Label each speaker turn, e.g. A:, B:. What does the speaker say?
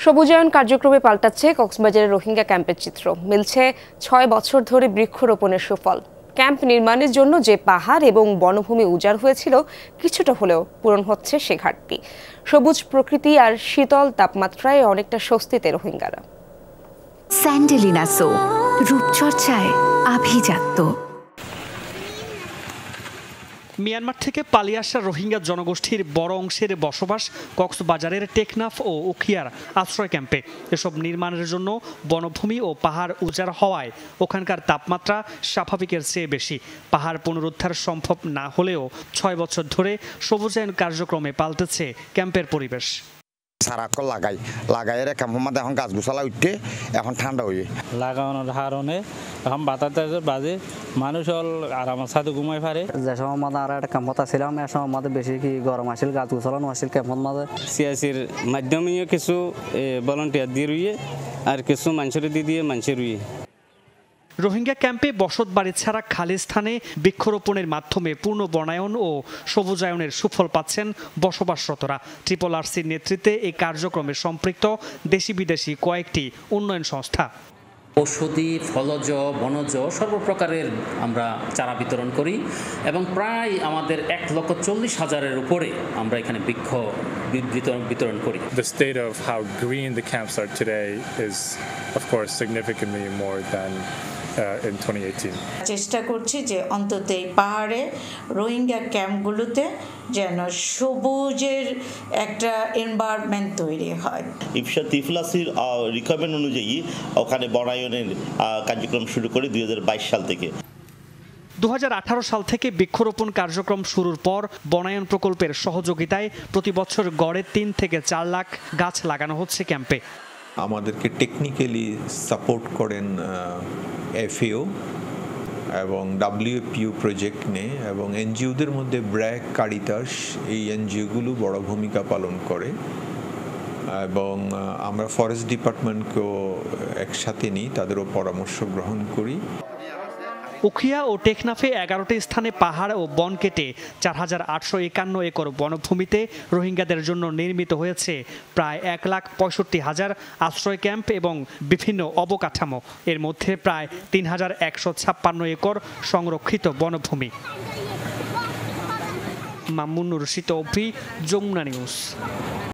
A: সবুজায়ন কার্যক্রমে পাল্টাচ্ছে কক্সবাজারের রোহিঙ্গা ক্যাম্পের চিত্র। মিলছে ৬ বছর ধরে বৃক্ষরোপণের সুফল। ক্যাম্প নির্মাণের জন্য যে পাহাড় এবং বনভূমি উজাড় হয়েছিল, কিছুটা হলেও পূরণ হচ্ছে সে ঘাটতি। সবুজ প্রকৃতি আর শীতল তাপমাত্রায় অনেকটা স্বস্তিতে রোহিঙ্গারা।
B: স্যান্ডেলিনা সো, রূপচর্চায় আভিজাত্য।
C: মিয়ানমার থেকে পালিয়ে আসা রোহিঙ্গা জনগোষ্ঠীর বড় অংশের বসবাস কক্সবাজারের টেকনাফ ও উখিয়ার আশ্রয় ক্যাম্পে। এসব নির্মাণের জন্য বনভূমি ও পাহাড় উজাড় হওয়ায় ওখানকার তাপমাত্রা স্বাভাবিকের চেয়ে বেশি। পাহাড় পুনরুদ্ধার সম্ভব না হলেও ৬ বছর ধরে সবুজায়ন কার্যক্রমে পাল্টেছে ক্যাম্পের পরিবেশ।
D: সারাক্ষণ লাগাইয়ের ক্যাম্পের মধ্যে এখন গাছ গোছালা উঠতে এখন ঠান্ডা হয়ে
E: লাগানোর কারণে এখন বাতাতে বাজে মানুষ আরামের সাথে ঘুমাই পারে।
F: যে সময় মাঝে আর একটা ক্যাম্পত ছিলাম, এ সময় মাঝে বেশি কি গরম আসছিল, গাছ গোছালানো আসছিল ক্যাম্পত মাঝে।
E: সিআইসির মাধ্যমে কিছু ভলান্টিয়ার দিয়ে রুইয়ে আর কিছু মানুষের দিয়ে মানুষের রুইয়ে।
C: রোহিঙ্গা ক্যাম্পে বসত বাড়ি ছাড়া খালি স্থানে বৃক্ষরোপণের মাধ্যমে পূর্ণ বনায়ন ও সবুজায়নের সুফল পাচ্ছেন বসবাসরতরা। RRRCর নেতৃত্বে এই কার্যক্রমে সম্পৃক্ত দেশি বিদেশি কয়েকটি উন্নয়ন সংস্থা।
G: ঔষধি, ফলজ, বনজ সর্বপ্রকারের আমরা চারা বিতরণ করি এবং প্রায় আমাদের ১,৪০,০০০-এর উপরে আমরা এখানে বৃক্ষ বিতরণ করি।
H: The state of how green the camps are today is of course significantly more than in 2018.
I: চেষ্টা করছি যে অন্তত এই পাহাড়ে রোহিঙ্গা ক্যাম্পগুলোতে যেন সবুজের একটা এনভায়রনমেন্ট তৈরি হয়।
J: ইফশা তিফলাসির রিকমেন্ড অনুযায়ী ওখানে বনায়নের কার্যক্রম শুরু করে 2022 সাল থেকে।
C: 2018 সাল থেকে বৃক্ষরোপণ কার্যক্রম শুরুর পর বনায়ন প্রকল্পের সহযোগিতায় প্রতি বছর গড়ে 3 থেকে 4 লাখ গাছ লাগানো হচ্ছে ক্যাম্পে।
K: আমাদেরকে টেকনিক্যালি সাপোর্ট করেন FAO এবং WFPU প্রজেক্ট নিয়ে, এবং এনজিওদের মধ্যে ব্র্যাক, কারিতাস এই এনজিওগুলো বড় ভূমিকা পালন করে, এবং আমরা ফরেস্ট ডিপার্টমেন্টকেও একসাথে নিই, তাদেরও পরামর্শ গ্রহণ করি।
C: উখিয়া ও টেকনাফে 11টি স্থানে পাহাড় ও বন কেটে ৪,৮৫১ একর বনভূমিতে রোহিঙ্গাদের জন্য নির্মিত হয়েছে প্রায় ১,৬৫,০০০ আশ্রয় ক্যাম্প এবং বিভিন্ন অবকাঠামো। এর মধ্যে প্রায় ৩,১৫৬ একর সংরক্ষিত বনভূমি। মামুনুর রশিদ, যমুনা নিউজ।